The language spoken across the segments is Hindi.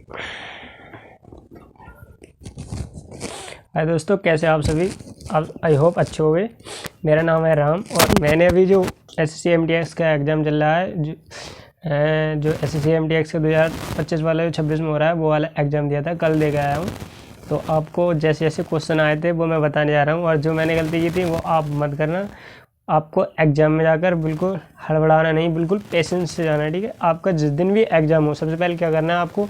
हाय दोस्तों, कैसे आप सभी। आप आई होप अच्छे हो गए। मेरा नाम है राम और मैंने अभी जो SSC MTX का एग्ज़ाम चल रहा है, जो SSC MTX का 2025 वाला जो 26 में हो रहा है, वो वाला एग्ज़ाम दिया था, कल दे के आया हूँ। तो आपको जैसे जैसे क्वेश्चन आए थे वो मैं बताने जा रहा हूँ, और जो मैंने गलती की थी वो आप मत करना। आपको एग्ज़ाम में जाकर बिल्कुल हड़बड़ाना नहीं, बिल्कुल पेशेंस से जाना है, ठीक है। आपका जिस दिन भी एग्ज़ाम हो, सबसे पहले क्या करना है आपको,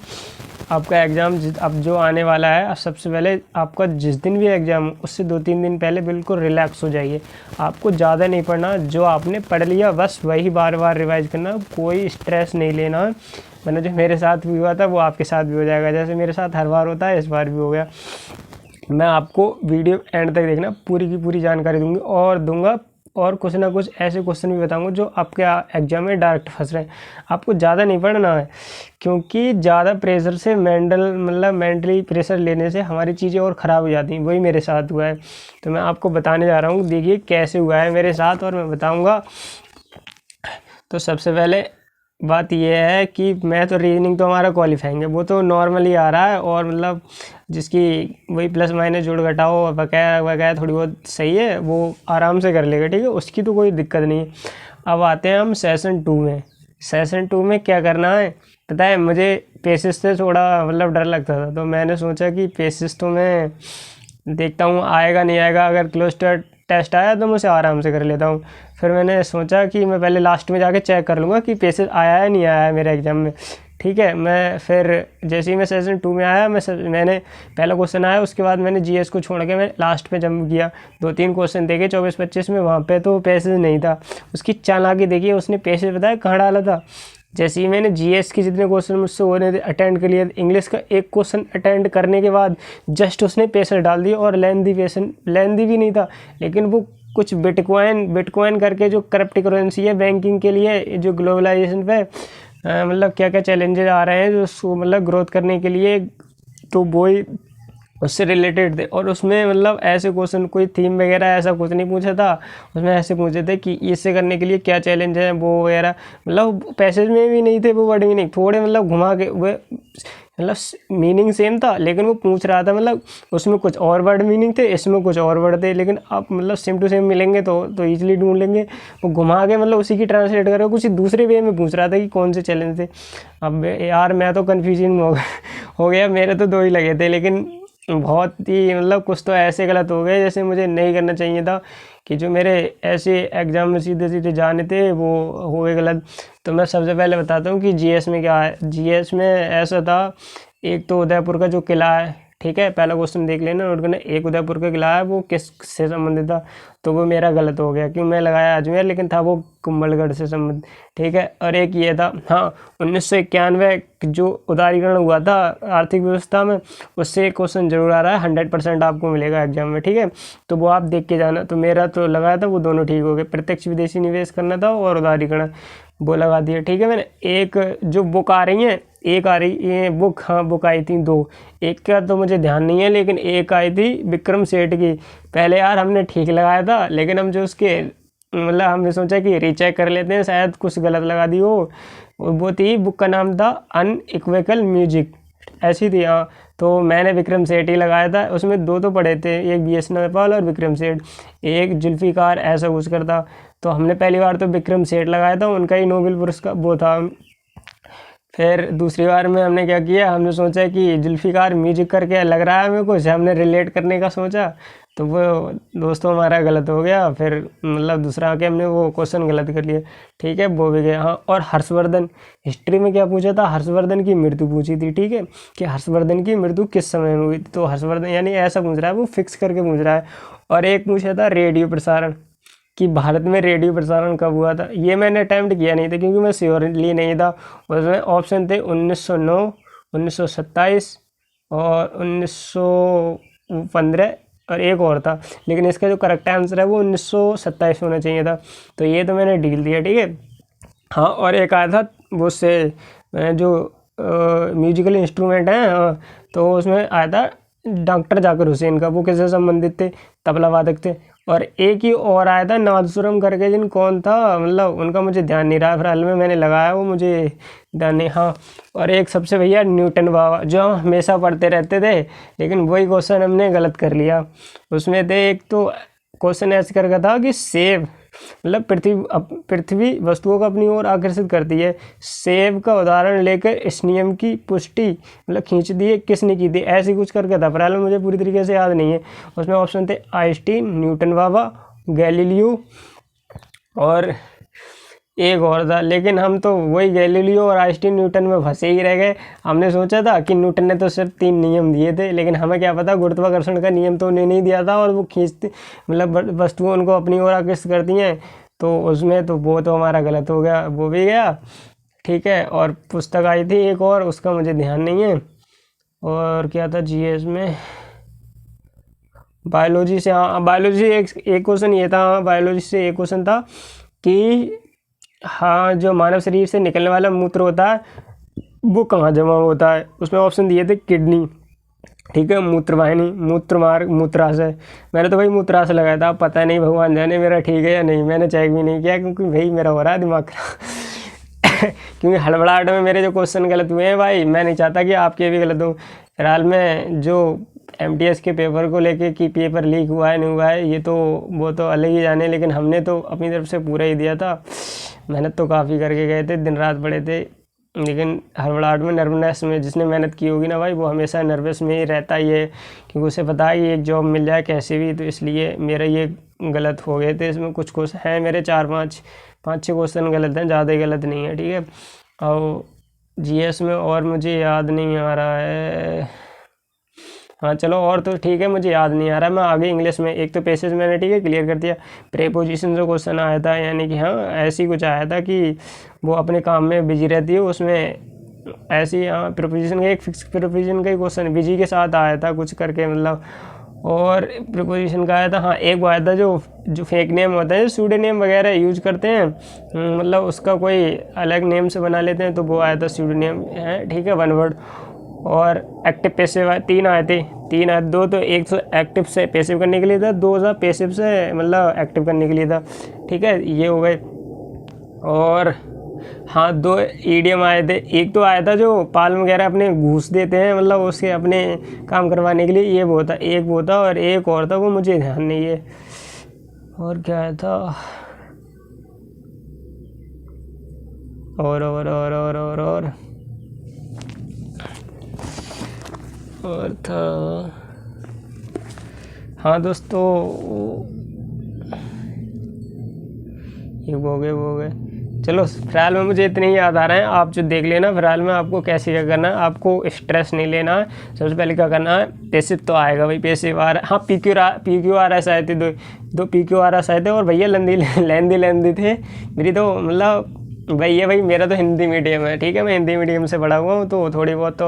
आपका एग्ज़ाम अब जो आने वाला है, सबसे पहले आपका जिस दिन भी एग्ज़ाम हो उससे 2-3 दिन पहले बिल्कुल रिलैक्स हो जाइए। आपको ज़्यादा नहीं पढ़ना, जो आपने पढ़ लिया बस वही बार बार रिवाइज़ करना, कोई स्ट्रेस नहीं लेना। मैंने जो मेरे साथ भी हुआ था वो आपके साथ भी हो जाएगा, जैसे मेरे साथ हर बार होता है, इस बार भी हो गया। मैं आपको वीडियो एंड तक देखना, पूरी की पूरी जानकारी दूंगा और कुछ ना कुछ ऐसे क्वेश्चन भी बताऊंगा जो आपके एग्जाम में डायरेक्ट फंस रहे हैं। आपको ज़्यादा नहीं पढ़ना है, क्योंकि ज़्यादा प्रेशर से मेंटली प्रेशर लेने से हमारी चीज़ें और ख़राब हो जाती हैं। वही मेरे साथ हुआ है, तो मैं आपको बताने जा रहा हूँ। देखिए कैसे हुआ है मेरे साथ और मैं बताऊँगा। तो सबसे पहले बात यह है कि मैं तो रीजनिंग तो हमारा क्वालिफाइंग है, वो तो नॉर्मली आ रहा है, और मतलब जिसकी वही प्लस माइनस जोड़ घटाओ वगैरह थोड़ी बहुत सही है, वो आराम से कर लेगा, ठीक है, उसकी तो कोई दिक्कत नहीं है। अब आते हैं हम सेशन 2 में। सेशन 2 में क्या करना है पता है, मुझे पेसिस से थोड़ा मतलब डर लगता था, तो मैंने सोचा कि पेसिस तो मैं देखता हूँ आएगा नहीं आएगा, अगर क्लोज टेस्ट आया तो मैं उसे आराम से कर लेता हूँ। फिर मैंने सोचा कि मैं पहले लास्ट में जाके चेक कर लूँगा कि पेसेज आया है नहीं आया है मेरे एग्ज़ाम में, ठीक है। मैं फिर जैसे ही मैं सेशन 2 में आया, मैंने पहला क्वेश्चन आया, उसके बाद मैंने GS को छोड़ के मैं लास्ट में जंप किया। 2-3 क्वेश्चन देखे 24-25 में, वहाँ पे तो पेसेज नहीं था। उसकी चालाकी देखिए, उसने पेसेज बताया कहाँ डाला था। जैसे ही मैंने GS के जितने क्वेश्चन मुझसे हो रहे थे अटेंड कर लिए, इंग्लिश का एक क्वेश्चन अटेंड करने के बाद जस्ट उसने पेसेज डाल दिया, और लेंदी भी नहीं था, लेकिन वो कुछ बिटकॉइन करके जो करप्ट करेंसी है बैंकिंग के लिए, जो ग्लोबलाइजेशन पे मतलब क्या क्या चैलेंजेस आ रहे हैं जो मतलब ग्रोथ करने के लिए, तो वो ही उससे रिलेटेड थे। और उसमें मतलब ऐसे क्वेश्चन, कोई थीम वगैरह ऐसा कुछ नहीं पूछा था। उसमें ऐसे पूछे थे कि इससे करने के लिए क्या चैलेंज है वो वगैरह, मतलब पैसेज में भी नहीं थे वो, वर्ड भी नहीं, थोड़े मतलब घुमा के वे, मतलब मीनिंग सेम था, लेकिन वो पूछ रहा था मतलब उसमें कुछ और वर्ड मीनिंग थे, इसमें कुछ और वर्ड थे, लेकिन आप मतलब सेम टू सेम मिलेंगे तो ईजिली ढूंढ लेंगे। वो घुमा के मतलब उसी की ट्रांसलेट करके कुछ दूसरे वे में पूछ रहा था कि कौन से चैलेंज थे। अब यार मैं तो कन्फ्यूजन में हो गया। मेरे तो 2 ही लगे थे, लेकिन बहुत ही मतलब कुछ तो ऐसे गलत हो गए जैसे मुझे नहीं करना चाहिए था, कि जो मेरे ऐसे एग्ज़ाम में सीधे सीधे जाने थे वो हो गए गलत। तो मैं सबसे पहले बताता हूँ कि GS में क्या है। GS में ऐसा था, एक तो उदयपुर का जो किला है, ठीक है, पहला क्वेश्चन देख लेना, नोट करना। एक उदयपुर का किला है, वो किससे संबंधित था, तो वो मेरा गलत हो गया, क्योंकि मैं लगाया अजमेर, लेकिन था वो कुंभलगढ़ से संबंधित, ठीक है। और एक ये था, हाँ, 1991 जो उदारीकरण हुआ था आर्थिक व्यवस्था में, उससे एक क्वेश्चन जरूर आ रहा है, 100% आपको मिलेगा एग्जाम में, ठीक है। तो वो आप देख के जाना। तो मेरा तो लगाया था, वो दोनों ठीक हो गए, प्रत्यक्ष विदेशी निवेश करना था और उदारीकरण, वो लगा दिया, ठीक है। मैंने एक जो बुक आ रही है, एक आ रही ये बुक, हाँ बुक आई थी 2, एक का तो मुझे ध्यान नहीं है, लेकिन एक आई थी विक्रम सेठ की। पहले यार हमने ठीक लगाया था, लेकिन हम जो उसके मतलब हमने सोचा कि रीचेक कर लेते हैं, शायद कुछ गलत लगा दी हो। वो थी, बुक का नाम था अनइक्वेकल म्यूजिक, ऐसी थी, हाँ। तो मैंने विक्रम सेठ ही लगाया था। उसमें 2 तो पढ़े थे, एक BS नरपाल और विक्रम सेठ, एक जुल्फिकार ऐसा कुछ करता। तो हमने पहली बार तो विक्रम सेठ लगाया था, उनका ही नोबेल पुरस्कार वो था। फिर दूसरी बार में हमने क्या किया, हमने सोचा कि जुल्फिकार म्यूजिक करके लग रहा है मेरे को, हमने रिलेट करने का सोचा, तो वो दोस्तों हमारा गलत हो गया। फिर मतलब दूसरा आके हमने वो क्वेश्चन गलत कर लिया, ठीक है, वो भी गया। हाँ, और हर्षवर्धन, हिस्ट्री में क्या पूछा था, हर्षवर्धन की मृत्यु पूछी थी, ठीक है, कि हर्षवर्धन की मृत्यु किस समय में हुई थी। तो हर्षवर्धन यानी ऐसा पूछ रहा है, वो फिक्स करके पूछ रहा है। और एक पूछा था रेडियो प्रसारण, कि भारत में रेडियो प्रसारण कब हुआ था। ये मैंने अटैम्प्ट किया नहीं था, क्योंकि मैं श्योरली नहीं था। उसमें ऑप्शन थे 1909, 1927 और 1915, और एक और था, लेकिन इसका जो करेक्ट आंसर है वो 1927 होना चाहिए था। तो ये तो मैंने डील दिया, ठीक है। हाँ, और एक आया था वो से जो म्यूजिकल इंस्ट्रूमेंट है, हाँ, तो उसमें आया था डॉक्टर जाकिर हुसैन का, वो किससे संबंधित थे, तबला वादक थे। और एक ही और आया था नादुसुरम करके, जिन कौन था मतलब उनका मुझे ध्यान नहीं रहा, फिलहाल में मैंने लगाया वो मुझे ध्यान नहीं। हाँ, और एक सबसे भैया न्यूटन बाबा, जो हम हमेशा पढ़ते रहते थे, लेकिन वही क्वेश्चन हमने गलत कर लिया। उसमें थे एक तो क्वेश्चन ऐसे करके था कि सेब मतलब पृथ्वी वस्तुओं को अपनी ओर आकर्षित करती है, सेब का उदाहरण लेकर इस नियम की पुष्टि मतलब खींच दी है, किसने की थी, ऐसे कुछ करके था। फिलहाल मुझे पूरी तरीके से याद नहीं है। उसमें ऑप्शन थे आइंस्टीन, न्यूटन बाबा, गैलीलियो और एक और था, लेकिन हम तो वही गैलीलियो और आइंस्टीन न्यूटन में फंसे ही रह गए। हमने सोचा था कि न्यूटन ने तो सिर्फ 3 नियम दिए थे, लेकिन हमें क्या पता गुरुत्वाकर्षण का नियम तो उन्हें नहीं दिया था, और वो खींचते मतलब वस्तुओं उनको अपनी ओर आकर्षित करती हैं, तो उसमें तो वो तो हमारा गलत हो गया, वो भी गया। ठीक है, और पुस्तक आई थी एक और, उसका मुझे ध्यान नहीं है। और क्या था जीएस में, बायोलॉजी से, हाँ बायोलॉजी एक क्वेश्चन ये था, हाँ बायोलॉजी से एक क्वेश्चन था कि हाँ जो मानव शरीर से निकलने वाला मूत्र होता है वो कहाँ जमा होता है। उसमें ऑप्शन दिए थे किडनी, ठीक है, मूत्रवाहिनी, मूत्रमार्ग, मूत्राशय। मैंने तो भाई मूत्राशय लगाया था, पता नहीं भगवान जाने मेरा ठीक है या नहीं, मैंने चेक भी नहीं किया, क्योंकि भाई मेरा हो रहा है दिमाग खराब क्योंकि हड़बड़ाहट में मेरे जो क्वेश्चन गलत हुए हैं भाई, मैं नहीं चाहता कि आपके भी गलत हो। फिलहाल में जो एमटीएस के पेपर को लेके कि पेपर लीक हुआ है नहीं हुआ है, ये तो वो तो अलग ही जाने, लेकिन हमने तो अपनी तरफ से पूरा ही दिया था। मेहनत तो काफ़ी करके गए थे, दिन रात पढ़े थे, लेकिन हड़बड़ाहट में, नर्वसनेस में, जिसने मेहनत की होगी ना भाई वो हमेशा नर्वस में ही रहता ही है, क्योंकि उसे पता है कि एक जॉब मिल जाए कैसे भी। तो इसलिए मेरे ये गलत हो गए थे। इसमें कुछ क्वेश्चन हैं मेरे 4-5-6 क्वेश्चन गलत हैं, ज़्यादा गलत नहीं है, ठीक है। और जीएस में और मुझे याद नहीं आ रहा है, हाँ चलो और तो ठीक है, मुझे याद नहीं आ रहा। मैं आगे इंग्लिश में, एक तो पैसेज मैंने ठीक है क्लियर कर दिया। प्रेपोजिशन जो क्वेश्चन आया था, यानी कि हाँ ऐसे ही कुछ आया था कि वो अपने काम में बिजी रहती है, उसमें ऐसी हाँ प्रीपोजिशन का एक फिक्स प्रीपोजिशन का ही क्वेश्चन बिजी के साथ आया था कुछ करके मतलब। और प्रीपोजिशन का आया था, हाँ एक वो आया था जो फेक नेम होता है, सूडोनेम वगैरह यूज करते हैं, मतलब उसका कोई अलग नेम से बना लेते हैं, तो वो आया था सूडोनेम है, ठीक है, 1 वर्ड। और एक्टिव पैसिव 3 आए थे, 3 आए, 2 तो एक तो एक्टिव से पैसिव करने के लिए था, 2 था पैसिव से मतलब एक्टिव करने के लिए था, ठीक है, ये हो गए। और हाँ 2 ईडियम आए थे, एक तो आया था जो पाल वगैरह अपने घूस देते हैं मतलब उसके अपने काम करवाने के लिए, ये वो था, एक वो था, और एक और था वो मुझे ध्यान नहीं है। और क्या आया था, और था, हाँ दोस्तों ये वो हो गए। चलो फिलहाल में मुझे इतने ही याद आ रहे हैं, आप जो देख लेना। फिलहाल में आपको कैसे क्या करना है, आपको स्ट्रेस नहीं लेना है। सबसे पहले क्या करना है, पैसिव तो आएगा भाई, पैसिव आ रहा है, हाँ PQRS आए थे, दो PQRS आए थे, और भैया लेंदी थे मेरी तो मतलब भाई मेरा तो हिंदी मीडियम है, ठीक है, मैं हिंदी मीडियम से पढ़ा हुआ हूँ, तो थोड़ी बहुत तो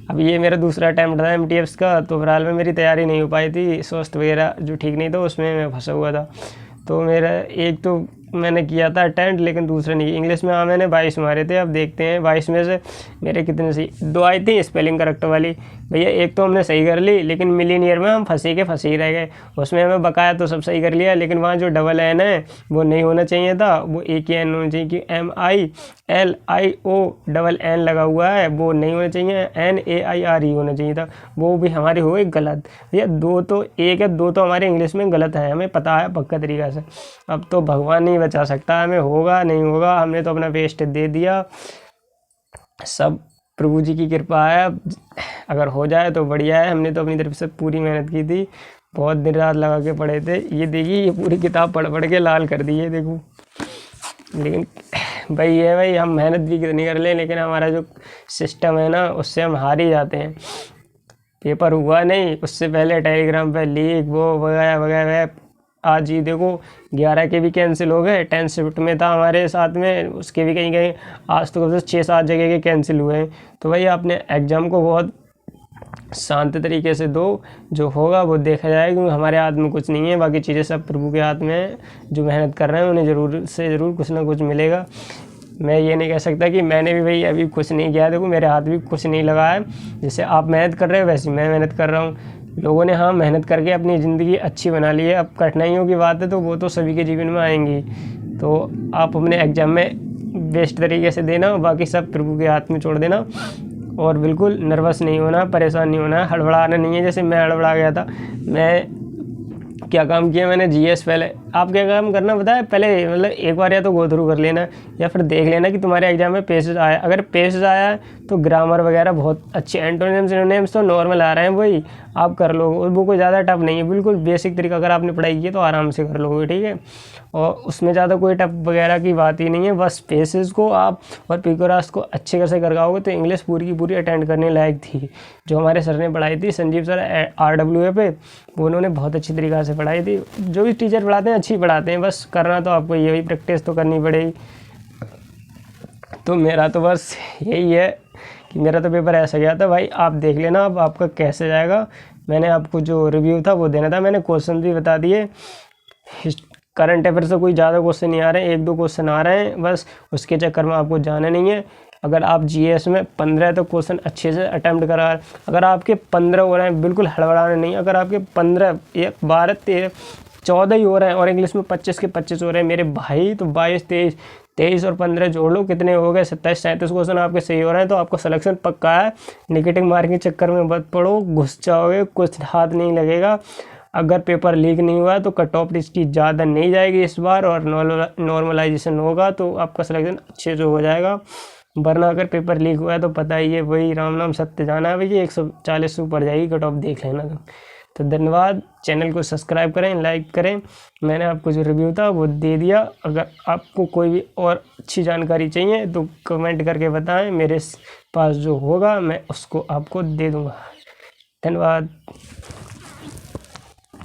अब ये मेरा दूसरा अटैम्प्ट था एमटीएस का, तो फिलहाल में मेरी तैयारी नहीं हो पाई थी, स्वास्थ्य वगैरह जो ठीक नहीं था उसमें मैं फंसा हुआ था। तो मेरा एक तो मैंने किया था अटेम्प्ट, लेकिन दूसरा नहीं। इंग्लिश में हाँ मैंने 22 मारे थे, अब देखते हैं 22 में से मेरे कितने सही। 2 आई थी स्पेलिंग करेक्टर वाली, भैया एक तो हमने सही कर ली, लेकिन मिलीनियर में हम फंसे ही रह गए। उसमें हमें बकाया तो सब सही कर लिया, लेकिन वहाँ जो डबल एन है वो नहीं होना चाहिए था, वो एक ही एन होना चाहिए, कि MILIO डबल एन लगा हुआ है, वो नहीं होना चाहिए, NAIRE होना चाहिए था, वो भी हमारी हो गई गलत। भैया 2 तो एक है, 2 तो हमारे इंग्लिश में गलत है, हमें पता है पक्का तरीका से। अब तो भगवान नहीं बचा सकता हमें, होगा नहीं होगा, हमने तो अपना बेस्ट दे दिया, सब प्रभु जी की कृपा है। अगर हो जाए तो बढ़िया है, हमने तो अपनी तरफ से पूरी मेहनत की थी, बहुत दिन रात लगा के पढ़े थे। ये देखिए ये पूरी किताब पढ़ के लाल कर दी है देखो। लेकिन भाई हम मेहनत भी कितनी कर लें, लेकिन हमारा जो सिस्टम है ना उससे हम हार ही जाते हैं। पेपर हुआ नहीं, उससे पहले टेलीग्राम पे लीक वो वगैरह। आज ही देखो 11 के भी कैंसिल हो गए, 10 शिफ्ट में था हमारे साथ में, उसके भी कहीं आज तो कब से 6-7 जगह के कैंसिल हुए हैं। तो भाई आपने एग्ज़ाम को बहुत शांत तरीके से दो, जो होगा वो देखा जाएगा, क्योंकि हमारे हाथ में कुछ नहीं है, बाकी चीज़ें सब प्रभु के हाथ में है। जो मेहनत कर रहे हैं उन्हें ज़रूर कुछ ना कुछ मिलेगा। मैं ये नहीं कह सकता कि मैंने भी भाई अभी कुछ नहीं किया, देखो मेरे हाथ भी कुछ नहीं लगा है, जैसे आप मेहनत कर रहे हो वैसे मैं मेहनत कर रहा हूँ। लोगों ने हाँ मेहनत करके अपनी ज़िंदगी अच्छी बना ली है। अब कठिनाइयों की बात है तो वो तो सभी के जीवन में आएंगी, तो आप अपने एग्ज़ाम में बेस्ट तरीके से देना, बाकी सब प्रभु के हाथ में छोड़ देना। और बिल्कुल नर्वस नहीं होना, परेशान नहीं होना, हड़बड़ाना नहीं है। जैसे मैं हड़बड़ा गया था, मैं क्या काम किया मैंने जीएस, पहले आप क्या काम करना बताया, पहले मतलब एक बार या तो गो थ्रू कर लेना या फिर देख लेना कि तुम्हारे एग्जाम में पेसेज आया। अगर पेसेज आया है तो ग्रामर वगैरह बहुत अच्छे, एंटोनिम्स सिनोनिम्स तो नॉर्मल आ रहे हैं, वही आप कर लो, वो कोई ज़्यादा टफ नहीं है, बिल्कुल बेसिक तरीका अगर आपने पढ़ाई की तो आराम से कर लोगे, ठीक है। और उसमें ज़्यादा कोई टफ वगैरह की बात ही नहीं है, बस पेसेज को आप और पिकोरास को अच्छे से कर गाओगे तो इंग्लिश पूरी की पूरी अटेंड करने लायक थी। जो हमारे सर ने पढ़ाई थी, संजीव सर RWA पे, वो उन्होंने बहुत अच्छी तरीक़ा से पढ़ाई थी। जो भी टीचर पढ़ाते हैं अच्छी पढ़ाते हैं, बस करना तो आपको यही प्रैक्टिस तो करनी पड़ेगी। तो मेरा तो बस यही है कि मेरा तो पेपर ऐसा गया था भाई, आप देख लेना अब आपका कैसे जाएगा। मैंने आपको जो रिव्यू था वो देना था, मैंने क्वेश्चन भी बता दिए। करंट अफेयर से कोई ज़्यादा क्वेश्चन नहीं आ रहे हैं, 1-2 क्वेश्चन आ रहे हैं, बस उसके चक्कर में आपको जाना नहीं है। अगर आप जीएस में 15 तो क्वेश्चन अच्छे से अटैम्प्ट करा, अगर आपके 15 हो रहे हैं बिल्कुल हड़बड़ाना नहीं, अगर आपके 15 या 12 13 14 ही हो रहे हैं और इंग्लिश में 25 के 25 हो रहे हैं मेरे भाई, तो 22 23 और 15 जोड़ लो, कितने हो गए 27 37 क्वेश्चन आपके सही हो रहे हैं, तो आपका सिलेक्शन पक्का है। नेगेटिव मार्किंग चक्कर में मत पड़ो, घुस जाओगे, कुछ हाथ नहीं लगेगा। अगर पेपर लीक नहीं हुआ तो कट ऑफ इसकी ज़्यादा नहीं जाएगी इस बार, और नॉर्मलाइजेशन होगा तो आपका सिलेक्शन अच्छे से हो जाएगा। वरना अगर पेपर लीक हुआ है तो पता ही है, वही राम नाम सत्य जाना है भैया, 140 से ऊपर जाएगी कट ऑफ, देख लेना। तो धन्यवाद, चैनल को सब्सक्राइब करें, लाइक करें। मैंने आपको जो रिव्यू था वो दे दिया। अगर आपको कोई भी और अच्छी जानकारी चाहिए तो कमेंट करके बताएं, मेरे पास जो होगा मैं उसको आपको दे दूँगा। धन्यवाद।